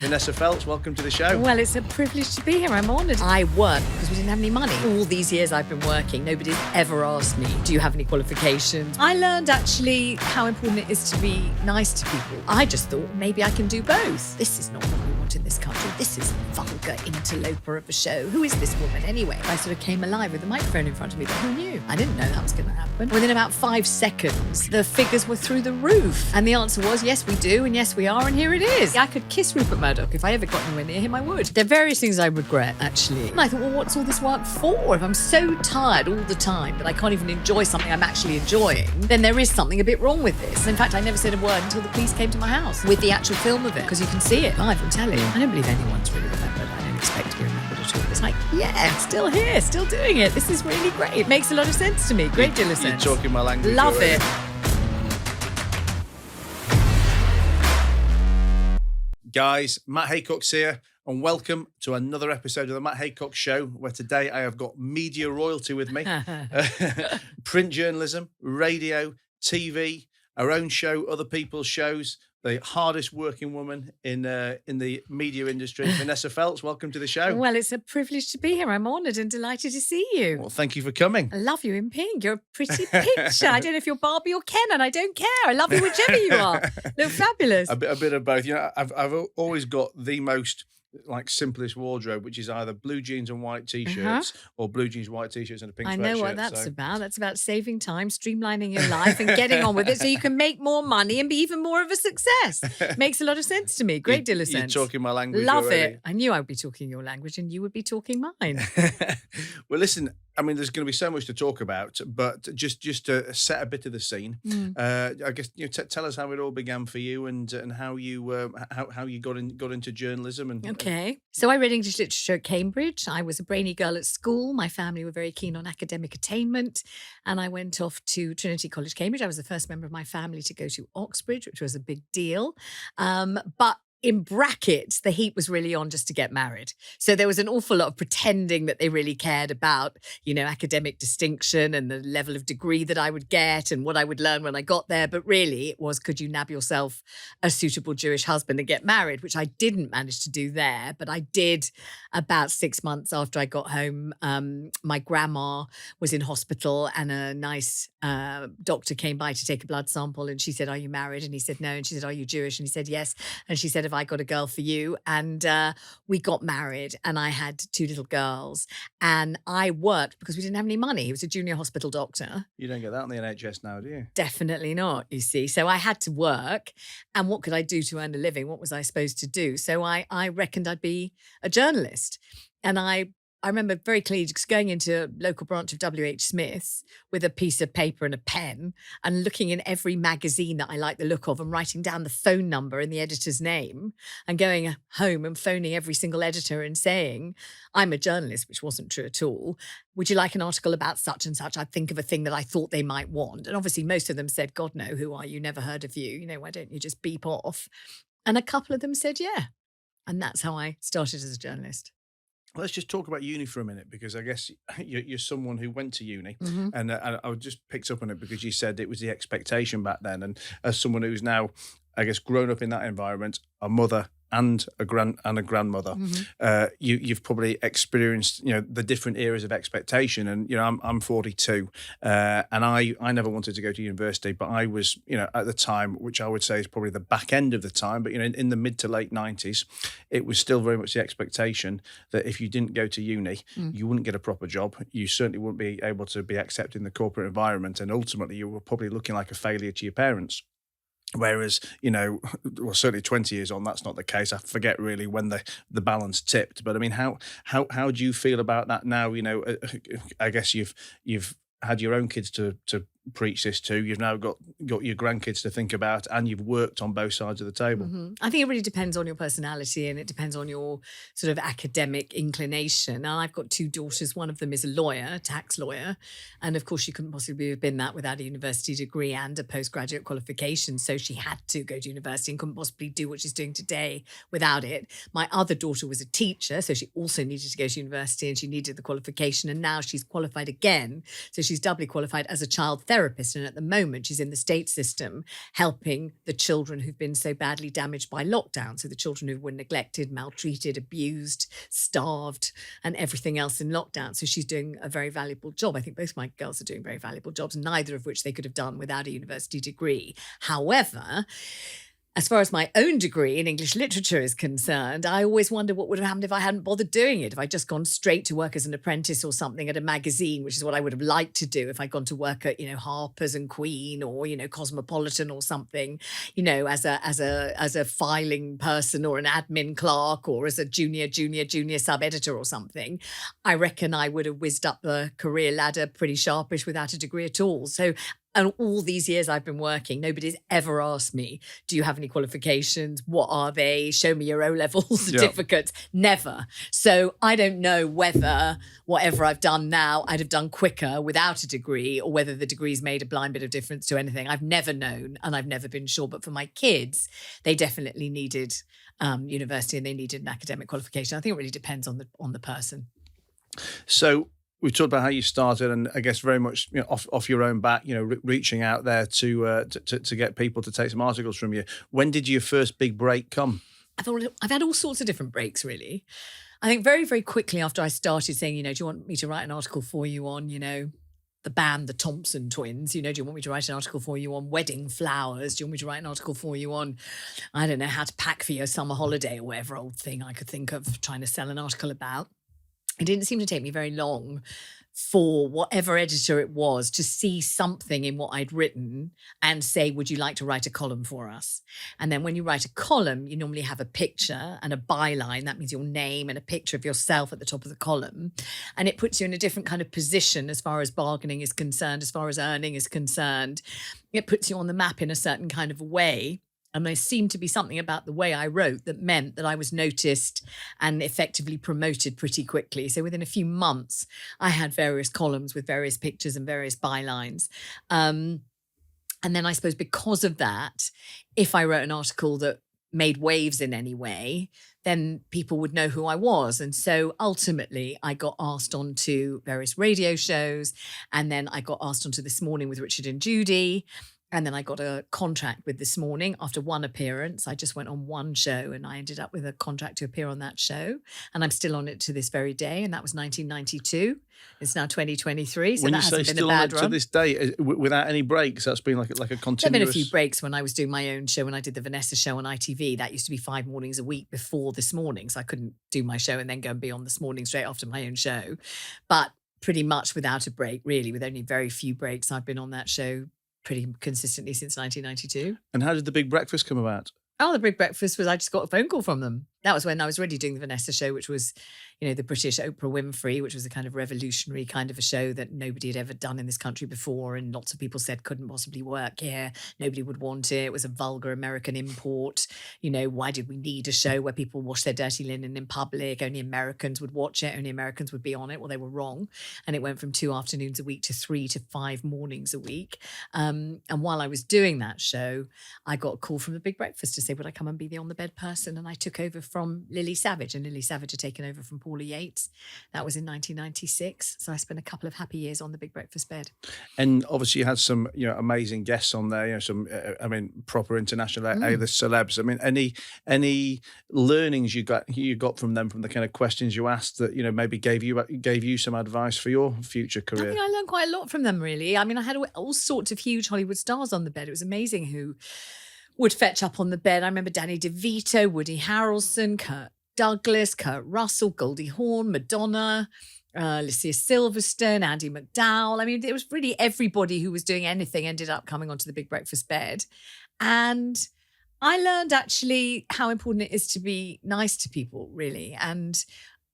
Vanessa Feltz, welcome to the show. Well, it's a privilege to be here. I'm honoured. I work because we didn't have any money. All these years I've been working, nobody's ever asked me, do you have any qualifications? I learned actually how important it is to be nice to people. I just thought maybe I can do both. This is not what we want in this country. This is a vulgar interloper of a show. Who is this woman anyway? I sort of came alive with the microphone in front of me, but who knew? I didn't know that was going to happen. Within about 5 seconds, the figures were through the roof. And the answer was, yes, we do, and yes, we are, and here it is. I could kiss Rupert Murdoch. If I ever got anywhere near him, I would. There are various things I regret, actually. And I thought, well, what's all this work for? If I'm so tired all the time that I can't even enjoy something I'm actually enjoying, then there is something a bit wrong with this. In fact, I never said a word until the police came to my house with the actual film of it, because you can see it live on telly. I don't believe anyone's really remembered. I don't expect to be remembered at all. It's like, yeah, still here, still doing it. This is really great. It makes a lot of sense to me. Great deal of sense. You're talking my language. Love already. it. Guys, Matt Haycox here, and welcome to another episode of the Matt Haycox Show, where today I have got media royalty with me. Print journalism, radio, TV, our own show, other people's shows, the hardest working woman in the media industry, Vanessa Feltz. Welcome to the show. Well, it's a privilege to be here. I'm honoured and delighted to see you. Well, thank you for coming. I love you in pink. You're a pretty picture. I don't know if you're Barbie or Ken, and I don't care. I love you whichever you are. Look fabulous. A bit of both. You know, I've always got the most simplest wardrobe, which is either blue jeans and white t-shirts or blue jeans, white t-shirts and a pink sweatshirt. I know what that's about. That's about saving time, streamlining your life and getting on with it so you can make more money and be even more of a success. Makes a lot of sense to me. Great deal of sense. You're talking my language. Love already. it. I knew I would be talking your language and you would be talking mine. Well, listen, I mean, there's going to be so much to talk about, but just to set a bit of the scene, I guess tell us how it all began for you and how you got into journalism. And okay, so I read English literature at Cambridge. I was a brainy girl at school. My family were very keen on academic attainment, and I went off to Trinity College, Cambridge. I was the first member of my family to go to Oxbridge, which was a big deal, but in brackets, the heat was really on just to get married. So there was an awful lot of pretending that they really cared about, academic distinction and the level of degree that I would get and what I would learn when I got there. But really it was, could you nab yourself a suitable Jewish husband and get married, which I didn't manage to do there. But I did about 6 months after I got home. My grandma was in hospital and a nice doctor came by to take a blood sample. And she said, are you married? And he said, no. And she said, are you Jewish? And he said, yes. And she said, have I got a girl for you? And we got married and I had 2 little girls and I worked because we didn't have any money. He was a junior hospital doctor. You don't get that on the NHS now, do you? Definitely not, you see. So I had to work, and what could I do to earn a living? What was I supposed to do? So I reckoned I'd be a journalist. And I remember very clearly just going into a local branch of W.H. Smith's with a piece of paper and a pen and looking in every magazine that I liked the look of and writing down the phone number and the editor's name and going home and phoning every single editor and saying, I'm a journalist, which wasn't true at all. Would you like an article about such and such? I'd think of a thing that I thought they might want. And obviously most of them said, God, no, who are you? Never heard of you. Why don't you just beep off? And a couple of them said, yeah. And that's how I started as a journalist. Let's just talk about uni for a minute, because I guess you're someone who went to uni, and I just picked up on it because you said it was the expectation back then. And as someone who's now, I guess, grown up in that environment, a mother and a grandmother, you've probably experienced the different eras of expectation. And I'm 42, and I never wanted to go to university, but I was at the time, which I would say is probably the back end of the time, but in the mid to late 90s, it was still very much the expectation that if you didn't go to uni, you wouldn't get a proper job. You certainly wouldn't be able to be accepted in the corporate environment, and ultimately you were probably looking like a failure to your parents. Whereas, well, certainly 20 years on, that's not the case. I forget really when the balance tipped. But I mean, how do you feel about that now? I guess you've had your own kids to preach this to. You've now got your grandkids to think about, and you've worked on both sides of the table. I think it really depends on your personality, and it depends on your sort of academic inclination. And I've got 2 daughters. One of them is a lawyer, a tax lawyer. And of course, she couldn't possibly have been that without a university degree and a postgraduate qualification. So she had to go to university and couldn't possibly do what she's doing today without it. My other daughter was a teacher, so she also needed to go to university and she needed the qualification. And now she's qualified again. So she's doubly qualified as a child therapist. And at the moment, she's in the state system helping the children who've been so badly damaged by lockdown. So the children who were neglected, maltreated, abused, starved, and everything else in lockdown. So she's doing a very valuable job. I think both my girls are doing very valuable jobs, neither of which they could have done without a university degree. However, as far as my own degree in English literature is concerned, I always wonder what would have happened if I hadn't bothered doing it. If I'd just gone straight to work as an apprentice or something at a magazine, which is what I would have liked to do if I'd gone to work at, Harper's and Queen or, Cosmopolitan or something, as a filing person or an admin clerk or as a junior sub-editor or something. I reckon I would have whizzed up the career ladder pretty sharpish without a degree at all. So, and all these years I've been working, nobody's ever asked me, do you have any qualifications? What are they? Show me your O-level certificates. Yeah. Never. So I don't know whether whatever I've done now, I'd have done quicker without a degree, or whether the degree's made a blind bit of difference to anything. I've never known, and I've never been sure. But for my kids, they definitely needed university and they needed an academic qualification. I think it really depends on the person. So we've talked about how you started, and I guess very much off your own back, reaching out there to get people to take some articles from you. When did your first big break come? I've had all sorts of different breaks, really. I think very, very quickly after I started saying, do you want me to write an article for you on, the band, the Thompson Twins? Do you want me to write an article for you on wedding flowers? Do you want me to write an article for you on, I don't know, how to pack for your summer holiday or whatever old thing I could think of trying to sell an article about? It didn't seem to take me very long for whatever editor it was to see something in what I'd written and say, would you like to write a column for us? And then when you write a column, you normally have a picture and a byline. That means your name and a picture of yourself at the top of the column. And it puts you in a different kind of position as far as bargaining is concerned, as far as earning is concerned. It puts you on the map in a certain kind of way. And there seemed to be something about the way I wrote that meant that I was noticed and effectively promoted pretty quickly. So within a few months, I had various columns with various pictures and various bylines. And then I suppose because of that, if I wrote an article that made waves in any way, then people would know who I was. And so ultimately, I got asked onto various radio shows. And then I got asked onto This Morning with Richard and Judy. And then I got a contract with This Morning after one appearance. I just went on one show and I ended up with a contract to appear on that show. And I'm still on it to this very day. And that was 1992. It's now 2023. So when that hasn't been still a bad on it run. To this day, without any breaks, that's been like a continuous... There have been a few breaks when I was doing my own show, when I did the Vanessa show on ITV. That used to be 5 mornings a week before This Morning. So I couldn't do my show and then go and be on This Morning straight after my own show. But pretty much without a break, really, with only very few breaks, I've been on that show pretty consistently since 1992. And how did the Big Breakfast come about? Oh, the Big Breakfast was, I just got a phone call from them. That was when I was already doing the Vanessa show, which was, the British Oprah Winfrey, which was a kind of revolutionary kind of a show that nobody had ever done in this country before. And lots of people said couldn't possibly work here. Nobody would want it. It was a vulgar American import. Why did we need a show where people wash their dirty linen in public? Only Americans would watch it. Only Americans would be on it. Well, they were wrong. And it went from 2 afternoons a week to 3 to 5 mornings a week. And while I was doing that show, I got a call from the Big Breakfast to say, would I come and be the on the bed person? And I took over from Lily Savage, and Lily Savage had taken over from Paula Yates. That was in 1996. So I spent a couple of happy years on the Big Breakfast bed. And obviously you had some, amazing guests on there, some, proper international A-list celebs. Any learnings you got from them, from the kind of questions you asked that, maybe gave you some advice for your future career? I think I learned quite a lot from them, really. I had all sorts of huge Hollywood stars on the bed. It was amazing who would fetch up on the bed. I remember Danny DeVito, Woody Harrelson, Kirk Douglas, Kurt Russell, Goldie Hawn, Madonna, Alicia Silverstone, Andy McDowell. It was really everybody who was doing anything ended up coming onto the Big Breakfast bed. And I learned actually how important it is to be nice to people, really, and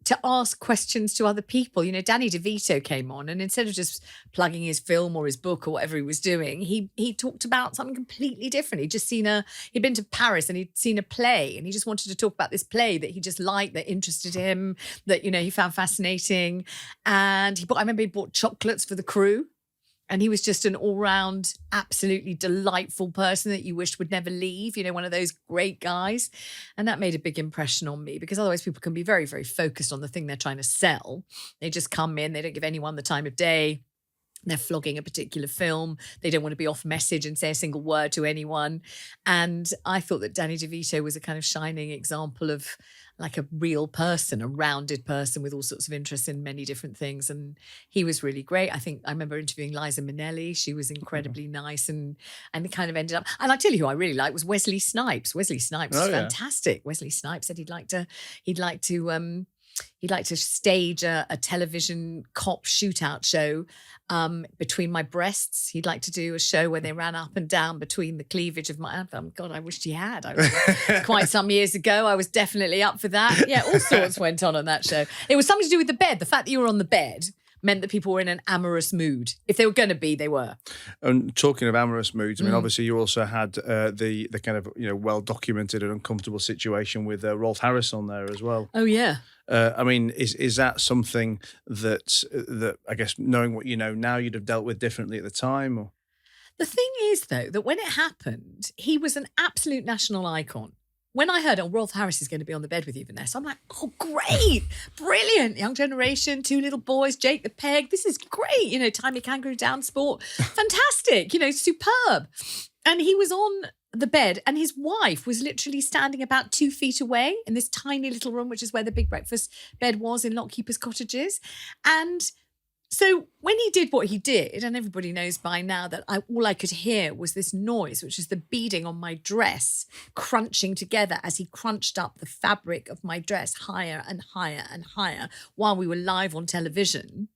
to ask questions to other people. Danny DeVito came on, and instead of just plugging his film or his book or whatever he was doing, he talked about something completely different. He'd been to Paris and he'd seen a play, and he just wanted to talk about this play that he just liked, that interested him, that, he found fascinating. And I remember he bought chocolates for the crew. And he was just an all-round, absolutely delightful person that you wished would never leave, one of those great guys. And that made a big impression on me, because otherwise people can be very, very focused on the thing they're trying to sell. They just come in, they don't give anyone the time of day. They're flogging a particular film. They don't want to be off message and say a single word to anyone. And I thought that Danny DeVito was a kind of shining example of like a real person, a rounded person with all sorts of interests in many different things. And he was really great. I think I remember interviewing Liza Minnelli. She was incredibly nice and it kind of ended up. And I'll tell you who I really liked was Wesley Snipes. Wesley Snipes was fantastic. Wesley Snipes said he'd like to stage a television cop shootout show between my breasts. He'd like to do a show where they ran up and down between the cleavage of my... God, I wished he had. Quite some years ago, I was definitely up for that. Yeah, all sorts went on that show. It was something to do with the bed. The fact that you were on the bed meant that people were in an amorous mood. If they were going to be, they were. And talking of amorous moods, I mean, obviously you also had the kind of, well-documented and uncomfortable situation with Rolf Harris on there as well. Oh, yeah. I mean, is that something that I guess, knowing what you know now, you'd have dealt with differently at the time? Or? The thing is, though, that when it happened, he was an absolute national icon. When I heard, Rolf Harris is going to be on the bed with you, Vanessa, I'm like, oh, great, brilliant. Young generation, 2 little boys, Jake the Peg. This is great. Timmy Kangaroo Down Sport. Fantastic, superb. And he was on the bed and his wife was literally standing about 2 feet away in this tiny little room, which is where the big breakfast bed was in Lockkeeper's Cottages. And so when he did what he did, and everybody knows by now that all I could hear was this noise, which is the beading on my dress crunching together as he crunched up the fabric of my dress higher and higher and higher while we were live on television.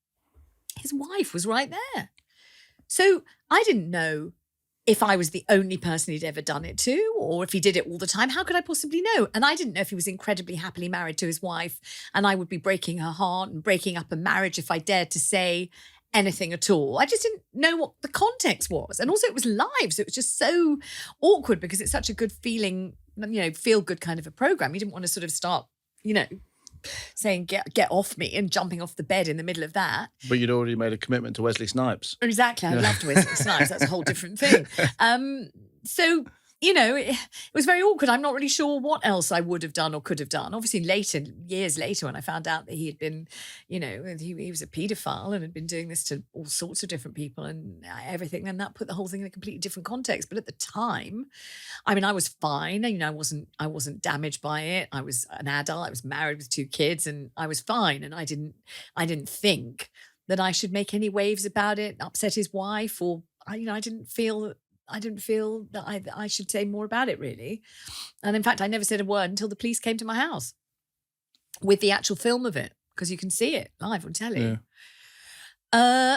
His wife was right there. So I didn't know if I was the only person he'd ever done it to, or if he did it all the time. How could I possibly know? And I didn't know if he was incredibly happily married to his wife and I would be breaking her heart and breaking up a marriage if I dared to say anything at all. I just didn't know what the context was. And also it was live, so it was just so awkward because it's such a good feeling, feel good kind of a program. You didn't want to sort of start, saying get off me and jumping off the bed in the middle of that. But you'd already made a commitment to Wesley Snipes. Exactly. I loved Wesley Snipes. That's a whole different thing. So, it was very awkward. I'm not really sure what else I would have done or could have done. Obviously years later, when I found out that he had been, he was a paedophile and had been doing this to all sorts of different people and everything, then that put the whole thing in a completely different context. But at the time, I mean, I was fine. I wasn't damaged by it. I was an adult. I was married with 2 kids and I was fine. And I didn't think that I should make any waves about it, upset his wife, or I didn't feel that I should say more about it, really. And in fact, I never said a word until the police came to my house with the actual film of it, because you can see it live on telly. Yeah.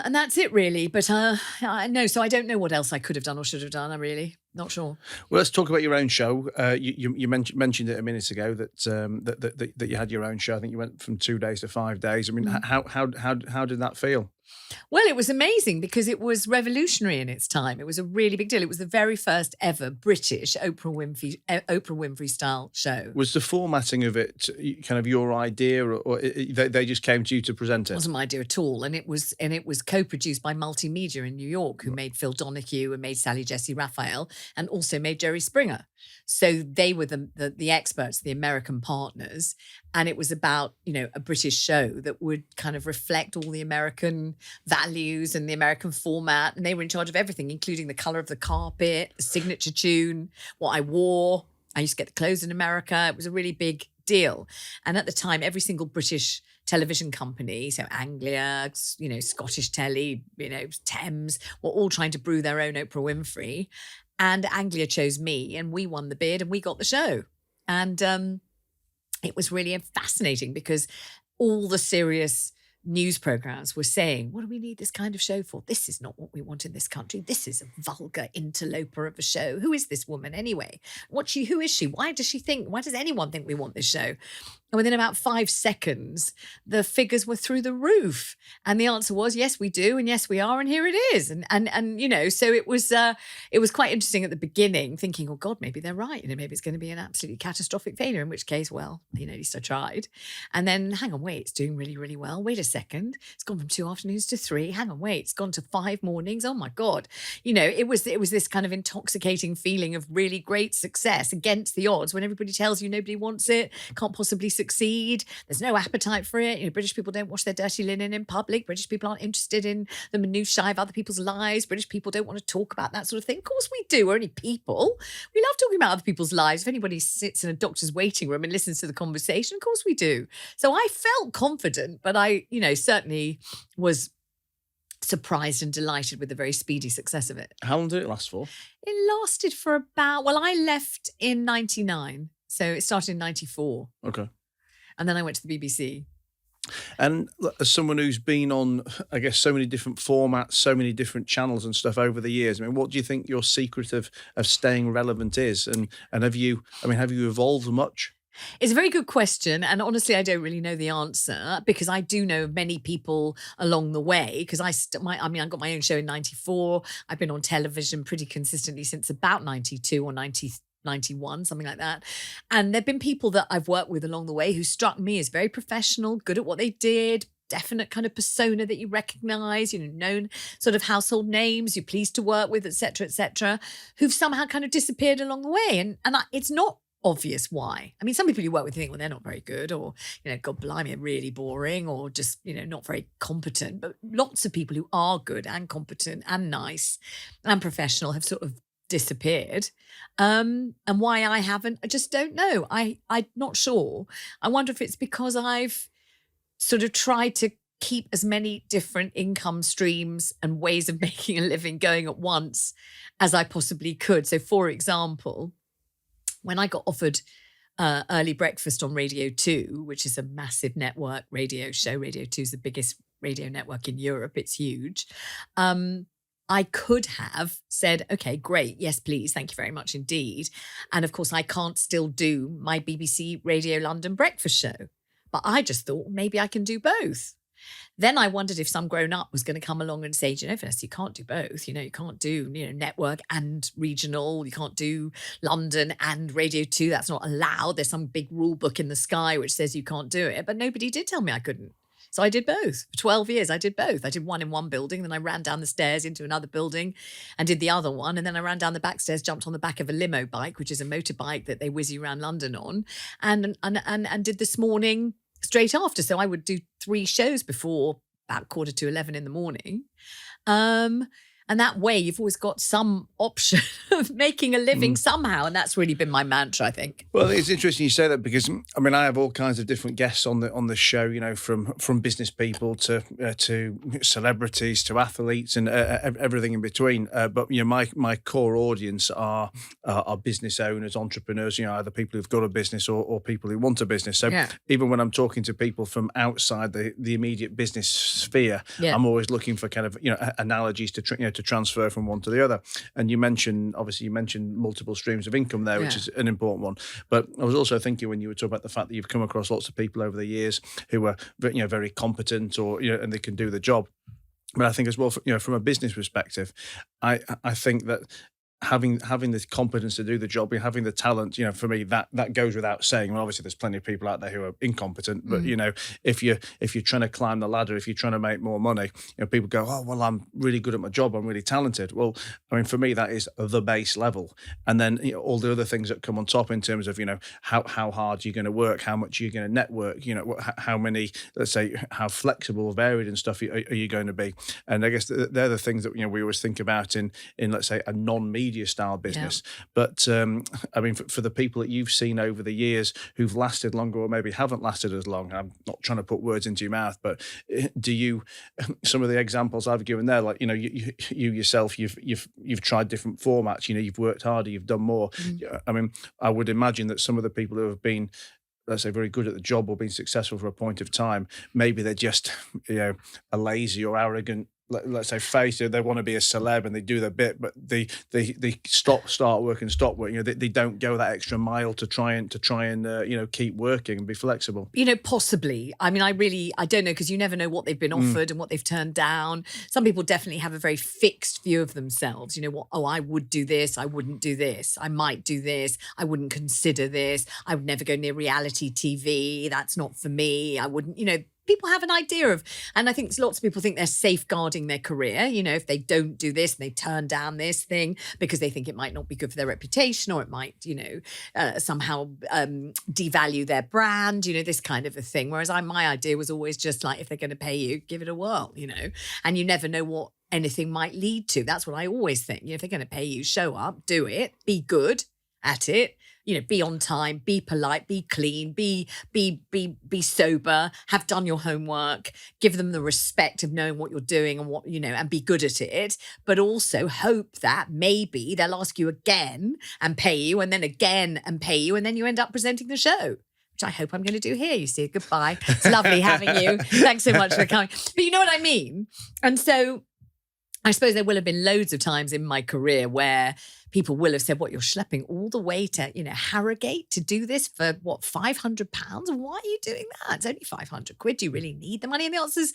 And that's it, really. But so I don't know what else I could have done or should have done. I'm really not sure. Well, let's talk about your own show. You mentioned it a minute ago that you had your own show. I think you went from 2 days to 5 days. I mean, how did that feel? Well, it was amazing because it was revolutionary in its time. It was a really big deal. It was the very first ever British Oprah Winfrey style show. Was the formatting of it kind of your idea, or they just came to you to present it? It wasn't my idea at all, and it was co-produced by Multimedia in New York, who made Phil Donahue and made Sally Jessy Raphael, and also made Jerry Springer. So they were the experts, the American partners, and it was about a British show that would kind of reflect all the American values and the American format, and they were in charge of everything, including the color of the carpet, the signature tune, what I wore. I used to get the clothes in America. It was a really big deal. And at the time, every single British television company, so Anglia, Scottish Telly, Thames, were all trying to brew their own Oprah Winfrey. And Anglia chose me, and we won the bid, and we got the show. And it was really fascinating because all the serious news programs were saying, what do we need this kind of show for? This is not what we want in this country. This is a vulgar interloper of a show. Who is this woman anyway? Who is she? Why does anyone think we want this show? And within about 5 seconds, the figures were through the roof. And the answer was, yes, we do. And yes, we are. And here it is. And so it was quite interesting at the beginning thinking, oh God, maybe they're right. Maybe it's going to be an absolutely catastrophic failure, in which case, well, at least I tried. And then hang on, wait, it's doing really, really well. Wait a second. It's gone from 2 afternoons to 3. Hang on, wait, it's gone to 5 mornings. Oh my God. It was this kind of intoxicating feeling of really great success against the odds when everybody tells you nobody wants it, can't possibly succeed. succeed. There's no appetite for it. You know, British people don't wash their dirty linen in public. British people aren't interested in the minutiae of other people's lives. British people don't want to talk about that sort of thing. Of course we do. We're only people. We love talking about other people's lives. If anybody sits in a doctor's waiting room and listens to the conversation, of course we do. So I felt confident, but I, certainly was surprised and delighted with the very speedy success of it. How long did it last for? It lasted for I left in 99. So it started in 94. Okay. And then I went to the BBC. And as someone who's been on, I guess, so many different formats, so many different channels and stuff over the years, I mean, what do you think your secret of staying relevant is? And have you evolved much? It's a very good question. And honestly, I don't really know the answer, because I do know many people along the way, because I got my own show in 94. I've been on television pretty consistently since about 92 or 91, something like that. And there've been people that I've worked with along the way who struck me as very professional, good at what they did, definite kind of persona that you recognize, known sort of household names you're pleased to work with, et cetera, who've somehow kind of disappeared along the way. And it's not obvious why. I mean, some people you work with think, well, they're not very good, or, God blimey, they're really boring, or just, not very competent. But lots of people who are good and competent and nice and professional have sort of disappeared. And why I haven't, I just don't know. I'm not sure. I wonder if it's because I've sort of tried to keep as many different income streams and ways of making a living going at once as I possibly could. So, for example, when I got offered early breakfast on Radio 2, which is a massive network radio show, Radio 2 is the biggest radio network in Europe. It's huge. I could have said, okay, great. Yes, please. Thank you very much indeed. And of course, I can't still do my BBC Radio London breakfast show. But I just thought maybe I can do both. Then I wondered if some grown up was going to come along and say, Vanessa, you can't do both. You can't do, network and regional. You can't do London and Radio 2. That's not allowed. There's some big rule book in the sky which says you can't do it. But nobody did tell me I couldn't. So I did both. For 12 years, I did both. I did one in one building, then I ran down the stairs into another building and did the other one. And then I ran down the back stairs, jumped on the back of a limo bike, which is a motorbike that they whiz you around London on, and did This Morning straight after. So I would do 3 shows before about 11:15 in the morning. And that way you've always got some option of making a living somehow. And that's really been my mantra, I think. Well, it's interesting you say that, because I have all kinds of different guests on the show, from business people to celebrities to athletes and everything in between. But my core audience are business owners, entrepreneurs, either people who've got a business or people who want a business. So even when I'm talking to people from outside the immediate business sphere, I'm always looking for kind of analogies to transfer from one to the other. And you mentioned multiple streams of income there, which is an important one. But I was also thinking, when you were talking about the fact that you've come across lots of people over the years who are very competent, or and they can do the job. But I think as well, from a business perspective, I think that having the competence to do the job, and having the talent, for me, that goes without saying. Well, obviously there's plenty of people out there who are incompetent, but if you're trying to climb the ladder, if you're trying to make more money, people go, oh well, I'm really good at my job, I'm really talented. Well, for me, that is the base level, and then all the other things that come on top in terms of how hard you're going to work, how much you're going to network, how many, let's say, how flexible, varied and stuff are you going to be. And I guess they're the things that we always think about in let's say a non-media style business. But for the people that you've seen over the years who've lasted longer, or maybe haven't lasted as long, I'm not trying to put words into your mouth, but do you, some of the examples I've given there, like you yourself, you've tried different formats, you've worked harder, you've done more. I would imagine that some of the people who have been, let's say, very good at the job or been successful for a point of time, maybe they're just a lazy or arrogant, let's say, face. They want to be a celeb and they do their bit, but they start work and stop work. They don't go that extra mile to try and keep working and be flexible. Possibly. I don't know, because you never know what they've been offered and what they've turned down. Some people definitely have a very fixed view of themselves. I would do this, I wouldn't do this. I might do this, I wouldn't consider this. I would never go near reality TV. That's not for me. I wouldn't. people have an idea of, and I think lots of people think they're safeguarding their career. You know, if they don't do this, they turn down this thing because they think it might not be good for their reputation, or it might, somehow devalue their brand, this kind of a thing. Whereas my idea was always just like, if they're going to pay you, give it a whirl, and you never know what anything might lead to. That's what I always think. If they're going to pay you, show up, do it, be good at it. Be on time, be polite, be clean, be sober, have done your homework, give them the respect of knowing what you're doing and what, and be good at it. But also hope that maybe they'll ask you again and pay you, and then again and pay you, and then you end up presenting the show, which I hope I'm going to do here. You see, goodbye. It's lovely having you. Thanks so much for coming. But you know what I mean? And so I suppose there will have been loads of times in my career where people will have said, what, you're schlepping all the way to, Harrogate to do this for what, £500? Why are you doing that? It's only 500 quid. Do you really need the money? And the answer is,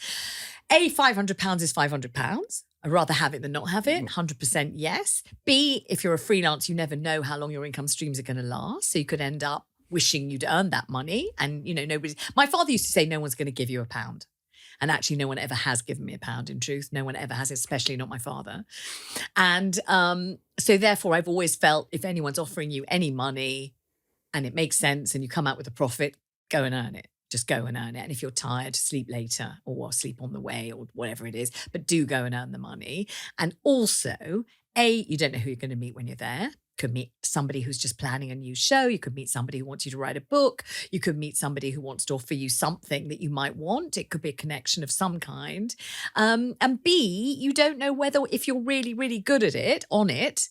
A, £500 is £500. I'd rather have it than not have it. 100% yes. B, if you're a freelance, you never know how long your income streams are going to last. So you could end up wishing you'd earned that money. And, my father used to say, no one's going to give you £1. And actually, no one ever has given me £1, in truth. No one ever has, especially not my father. And so therefore, I've always felt if anyone's offering you any money and it makes sense and you come out with a profit, go and earn it. Just go and earn it. And if you're tired, sleep later or sleep on the way or whatever it is. But do go and earn the money. And also, A, you don't know who you're going to meet when you're there. Could meet somebody who's just planning a new show. You could meet somebody who wants you to write a book. You could meet somebody who wants to offer you something that you might want. It could be a connection of some kind. And B, you don't know whether, if you're really, really good at it, on it,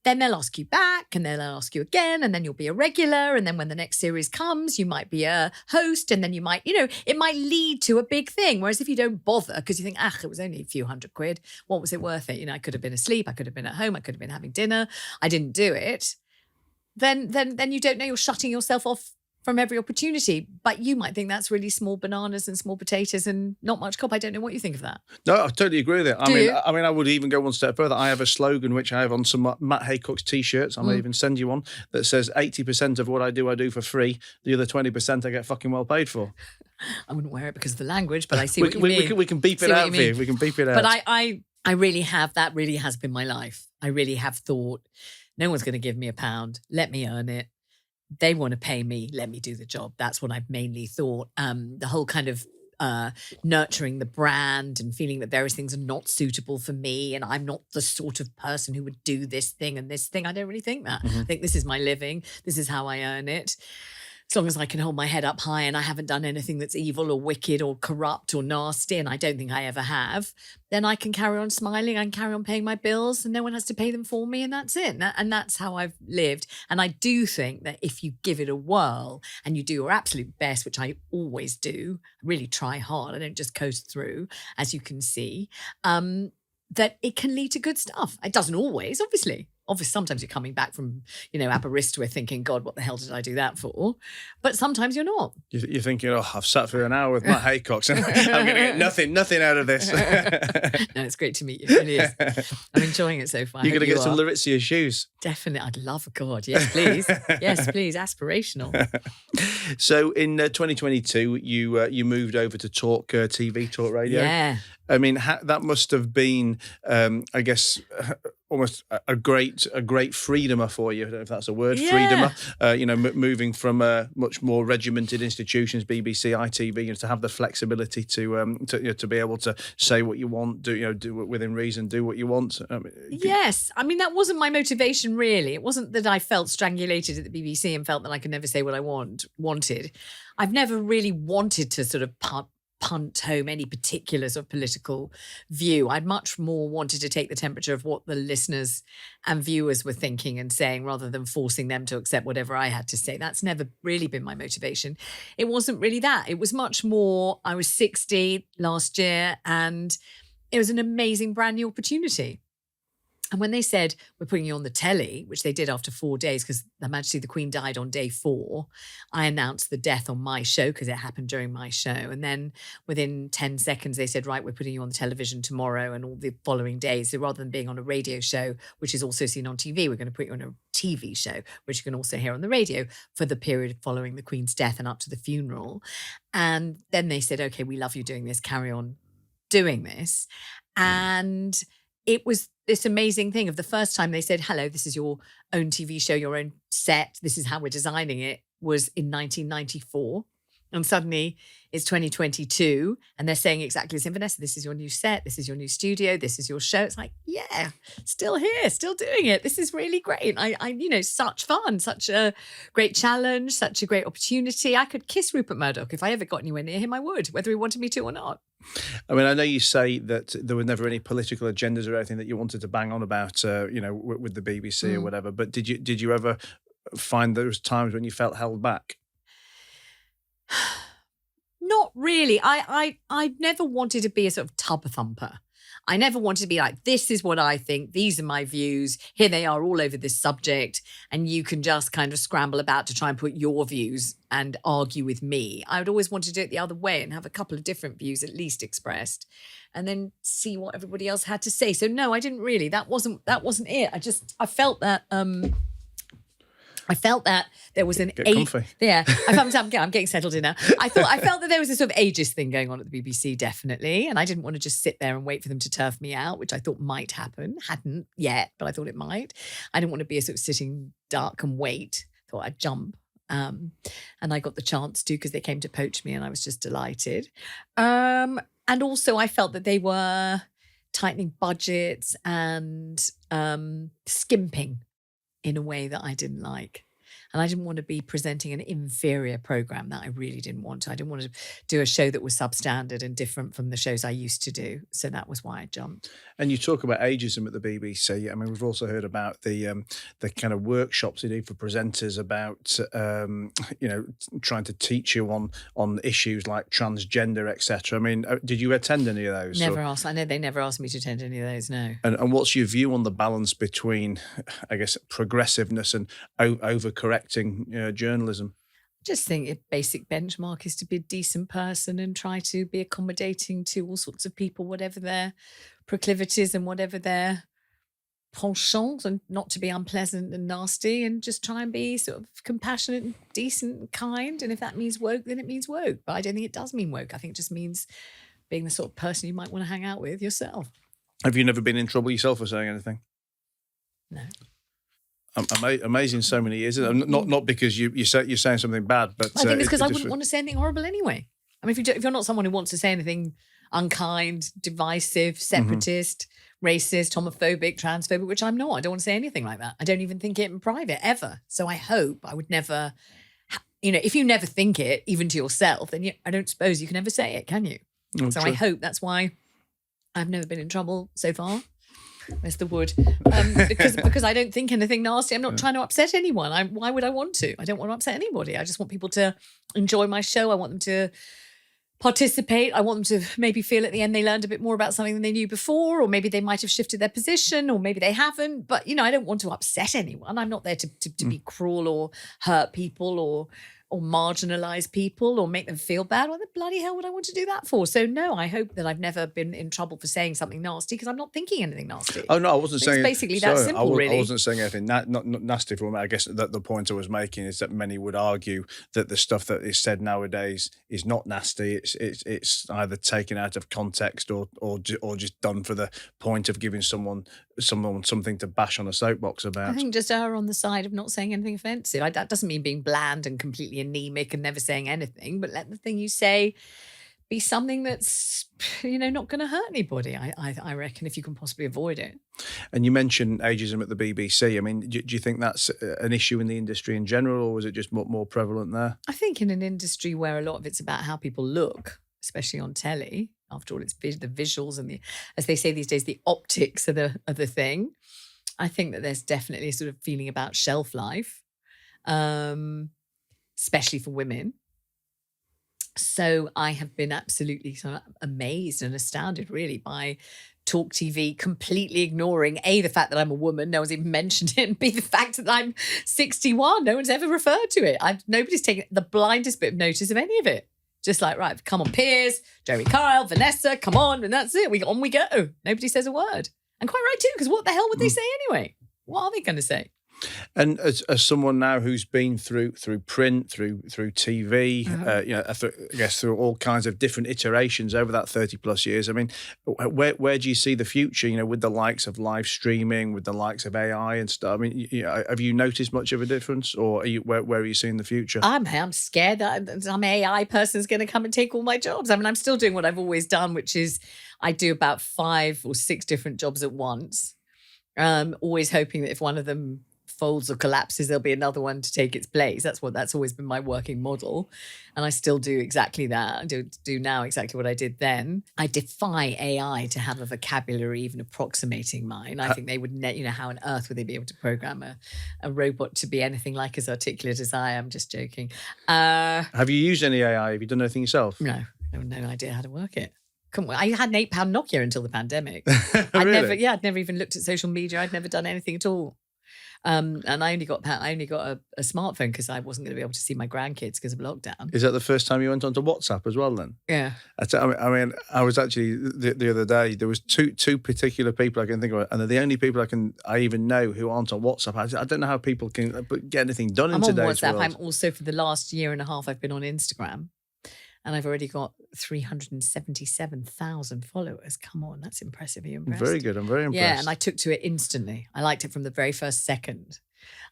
then they'll ask you back and they'll ask you again, and then you'll be a regular. And then when the next series comes, you might be a host, and then you might, it might lead to a big thing. Whereas if you don't bother because you think, it was only a few $100, what was it worth it? I could have been asleep. I could have been at home. I could have been having dinner. I didn't do it. Then you don't know, you're shutting yourself off from every opportunity. But you might think that's really small bananas and small potatoes and not much cop. I don't know what you think of that. No, I totally agree with it. I mean, I would even go one step further. I have a slogan which I have on some Matt Haycox t-shirts. I may even send you one that says 80% of what I do for free. The other 20% I get fucking well paid for. I wouldn't wear it because of the language, but I see what you mean. We can beep it out for you. We can beep it out. But I really have, that really has been my life. I really have thought, no one's going to give me £1. Let me earn it. They want to pay me, let me do the job. That's what I've mainly thought. The whole kind of nurturing the brand and feeling that various things are not suitable for me and I'm not the sort of person who would do this thing and this thing. I don't really think that. I think this is my living. This is how I earn it. As long as I can hold my head up high and I haven't done anything that's evil or wicked or corrupt or nasty, and I don't think I ever have, then I can carry on smiling, I can carry on paying my bills and no one has to pay them for me, and that's it. And that's how I've lived. And I do think that if you give it a whirl and you do your absolute best, which I always do, I really try hard, I don't just coast through, as you can see, that it can lead to good stuff. It doesn't always, obviously. Obviously, sometimes you're coming back from, Aberystwyth thinking, God, what the hell did I do that for? But sometimes you're not. You're thinking, I've sat for an hour with Matt Haycox and I'm going to get nothing out of this. No, it's great to meet you. It really is. I'm enjoying it so far. You're going to get some Larizia shoes. Definitely. I'd love, God. Yes, please. Yes, please. Aspirational. So in 2022, you moved over to TalkTV, Talkradio. Yeah. I mean, that must have been, I guess, almost a great freedomer for you. I don't know if that's a word, freedomer. Moving from much more regimented institutions, BBC, ITV, to have the flexibility to be able to say what you want, do it within reason, do what you want. Yes, I mean that wasn't my motivation really. It wasn't that I felt strangulated at the BBC and felt that I could never say what I wanted. I've never really wanted to sort of punt home any particular sort of political view. I'd much more wanted to take the temperature of what the listeners and viewers were thinking and saying, rather than forcing them to accept whatever I had to say. That's never really been my motivation. It wasn't really that. It was much more, I was 60 last year and it was an amazing brand new opportunity. And when they said, we're putting you on the telly, which they did after 4 days, because Her Majesty the Queen died on day 4, I announced the death on my show because it happened during my show. And then within 10 seconds, they said, right, we're putting you on the television tomorrow and all the following days. So rather than being on a radio show, which is also seen on TV, we're going to put you on a TV show, which you can also hear on the radio for the period following the Queen's death and up to the funeral. And then they said, okay, we love you doing this, carry on doing this. And it was this amazing thing of the first time they said, hello, this is your own TV show, your own set, this is how we're designing it, was in 1994. And suddenly it's 2022 and they're saying exactly the same. Vanessa, this is your new set, this is your new studio, this is your show. It's like, yeah, still here, still doing it. This is really great. I such fun, such a great challenge, such a great opportunity. I could kiss Rupert Murdoch. If I ever got anywhere near him, I would, whether he wanted me to or not. I mean, I know you say that there were never any political agendas or anything that you wanted to bang on about, with the BBC or whatever. But did you ever find there was times when you felt held back? Not really. I never wanted to be a sort of tub thumper. I never wanted to be like, this is what I think. These are my views. Here they are all over this subject. And you can just kind of scramble about to try and put your views and argue with me. I would always want to do it the other way and have a couple of different views at least expressed and then see what everybody else had to say. So no, I didn't really. That wasn't it. I felt that there was an yeah. I'm getting settled in now. I felt that there was a sort of ageist thing going on at the BBC, definitely, and I didn't want to just sit there and wait for them to turf me out, which I thought might happen. Hadn't yet, but I thought it might. I didn't want to be a sort of sitting dark and wait. Thought I'd jump, and I got the chance to because they came to poach me, and I was just delighted. And also, I felt that they were tightening budgets and skimping in a way that I didn't like. And I didn't want to be presenting an inferior program that I really didn't want to. I didn't want to do a show that was substandard and different from the shows I used to do. So that was why I jumped. And you talk about ageism at the BBC. I mean, we've also heard about the kind of workshops they do for presenters about, trying to teach you on issues like transgender, etc. I mean, did you attend any of those? Never asked. I know they never asked me to attend any of those, no. And what's your view on the balance between, I guess, progressiveness and overcorrecting journalism? I just think a basic benchmark is to be a decent person and try to be accommodating to all sorts of people, whatever their proclivities and whatever their penchants, and not to be unpleasant and nasty, and just try and be sort of compassionate and decent and kind. And if that means woke, then it means woke. But I don't think it does mean woke. I think it just means being the sort of person you might want to hang out with yourself. Have you never been in trouble yourself for saying anything? No. Amazing, so many years. Not because you're saying something bad, but I think it's because I wouldn't want to say anything horrible anyway. I mean, if you're not someone who wants to say anything unkind, divisive, separatist, racist, homophobic, transphobic, which I'm not. I don't want to say anything like that. I don't even think it in private ever. So I hope I would never, if you never think it, even to yourself, then I don't suppose you can ever say it, can you? So true. I hope that's why I've never been in trouble so far. Where's the wood? Because I don't think anything nasty. I'm not trying to upset anyone. Why would I want to? I don't want to upset anybody. I just want people to enjoy my show. I want them to participate. I want them to maybe feel at the end they learned a bit more about something than they knew before, or maybe they might have shifted their position, or maybe they haven't. But, I don't want to upset anyone. I'm not there to be cruel or hurt people or marginalise people or make them feel bad. What the bloody hell would I want to do that for? So no, I hope that I've never been in trouble for saying something nasty, because I'm not thinking anything nasty. Oh no, I wasn't saying. It's basically that simple, really. I wasn't saying anything not nasty for me. I guess that the point I was making is that many would argue that the stuff that is said nowadays is not nasty. It's either taken out of context or just done for the point of giving someone something to bash on a soapbox about. I think just err on the side of not saying anything offensive. That doesn't mean being bland and completely anemic and never saying anything, but let the thing you say be something that's not going to hurt anybody. I reckon, if you can possibly avoid it. And you mentioned ageism at the BBC. I mean, do you think that's an issue in the industry in general, or was it just more prevalent there? I think in an industry where a lot of it's about how people look, especially on telly. After all, it's the visuals and as they say these days, the optics of the thing. I think that there's definitely a sort of feeling about shelf life, especially for women. So I have been absolutely sort of amazed and astounded, really, by TalkTV, completely ignoring A, the fact that I'm a woman, no one's even mentioned it, and B, the fact that I'm 61, no one's ever referred to it. Nobody's taken the blindest bit of notice of any of it. Just like, right, come on, Piers, Jerry Kyle, Vanessa, come on, and that's it. We go. Nobody says a word. And quite right too, because what the hell would they say anyway? What are they going to say? And as someone now who's been through print, through TV, I guess through all kinds of different iterations over that 30 plus years, I mean, where do you see the future? With the likes of live streaming, with the likes of AI and stuff. I mean, have you noticed much of a difference, or where are you seeing the future? I'm scared that some AI person is going to come and take all my jobs. I mean, I'm still doing what I've always done, which is I do about 5 or 6 different jobs at once. Always hoping that if one of them folds or collapses, there'll be another one to take its place. That's always been my working model, and I still do exactly that. I do now exactly what I did then. I defy AI to have a vocabulary even approximating mine. I think they would, how on earth would they be able to program a robot to be anything like as articulate as I am? Just joking. Have you used any AI? Have you done anything yourself? No, I have no idea how to work it. I had an £8 Nokia until the pandemic. Really? I'd never even looked at social media. I'd never done anything at all. And I only got a smartphone because I wasn't going to be able to see my grandkids because of lockdown. Is that the first time you went onto WhatsApp as well then? Yeah. I mean, I was actually the other day, there was two particular people I can think of, and they're the only people I even know who aren't on WhatsApp. I don't know how people can get anything done in today's world. I'm on WhatsApp. I'm also, for the last year and a half, I've been on Instagram. And I've already got 377,000 followers. Come on, that's impressive. Are you impressed? Very good. I'm very impressed. Yeah, and I took to it instantly. I liked it from the very first second.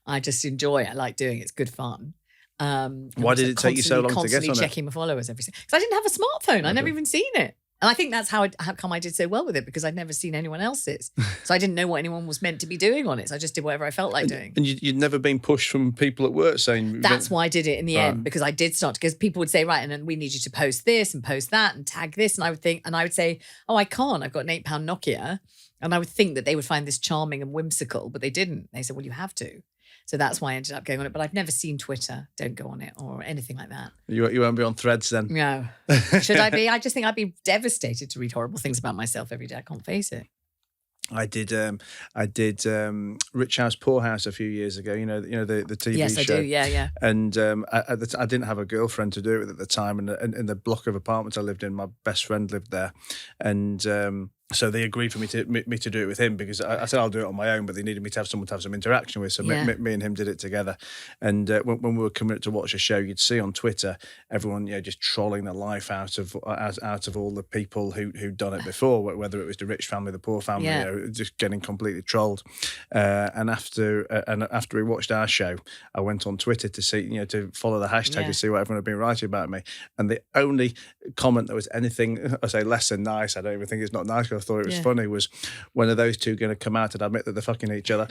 I just enjoy it. I like doing it. It's good fun. Why did it take you so long to get on it? Constantly checking my followers every single. Because I didn't have a smartphone. I never even seen it. And I think that's how come I did so well with it, because I'd never seen anyone else's. So I didn't know what anyone was meant to be doing on it. So I just did whatever I felt like doing. And you'd never been pushed from people at work saying... That's why I did it in the end, because I did start, because people would say, right, and then we need you to post this and post that and tag this. And I would say, oh, I can't. I've got an £8 Nokia. And I would think that they would find this charming and whimsical, but they didn't. They said, well, you have to. So that's why I ended up going on it. But I've never seen Twitter. Don't go on it or anything like that. You won't be on Threads then? No. Should I be? I just think I'd be devastated to read horrible things about myself every day. I can't face it. I did Rich House, Poor House a few years ago. The TV show. Yes, I do. Yeah. And I didn't have a girlfriend to do it with at the time, and in the block of apartments I lived in, my best friend lived there, and so they agreed for me to do it with him, because I said I'll do it on my own, but they needed me to have someone to have some interaction with. So me and him did it together. And when we were coming up to watch a show, you'd see on Twitter everyone just trolling the life out of all the people who'd done it before, whether it was the rich family, the poor family, just getting completely trolled. And after we watched our show, I went on Twitter to see to follow the hashtag to see what everyone had been writing about me. And the only comment that was anything, I say, less than nice, I don't even think it's not nice, I thought it was funny, was when are those two going to come out and admit that they're fucking each other?